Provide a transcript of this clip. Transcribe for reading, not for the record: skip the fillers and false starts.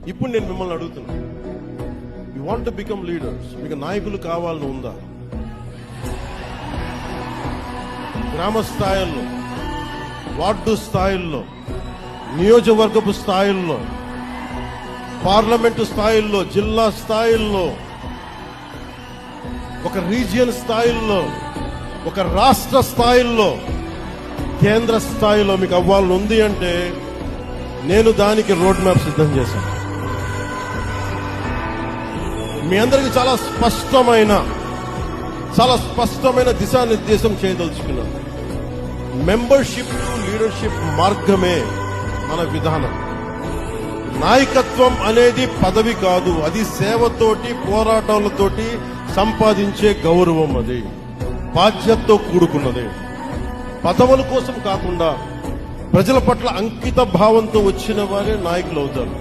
ఇప్పుడు నేను మిమ్మల్ని అడుగుతున్నా, you want to become leaders, మీకు నాయకులు కావాలని ఉందా? గ్రామ స్థాయిల్లో, వార్డు స్థాయిల్లో, నియోజకవర్గపు స్థాయిల్లో, పార్లమెంటు స్థాయిల్లో, జిల్లా స్థాయిల్లో, ఒక రీజియన్ స్థాయిల్లో, ఒక రాష్ట్ర స్థాయిల్లో, కేంద్ర స్థాయిలో మీకు అవ్వాలని ఉంది అంటే నేను దానికి రోడ్ మ్యాప్ సిద్ధం చేశాను. మీ అందరికీ చాలా స్పష్టమైన దిశానిర్దేశం చేయదలుచుకున్నాను. మెంబర్షిప్ టు లీడర్షిప్ మార్గమే మన విధానం. నాయకత్వం అనేది పదవి కాదు, అది సేవతోటి పోరాటాలతోటి సంపాదించే గౌరవం. అది బాధ్యతతో కూడుకున్నది. పదవుల కోసం కాకుండా ప్రజల పట్ల అంకిత భావంతో వచ్చిన వారే నాయకులు అవుతారు.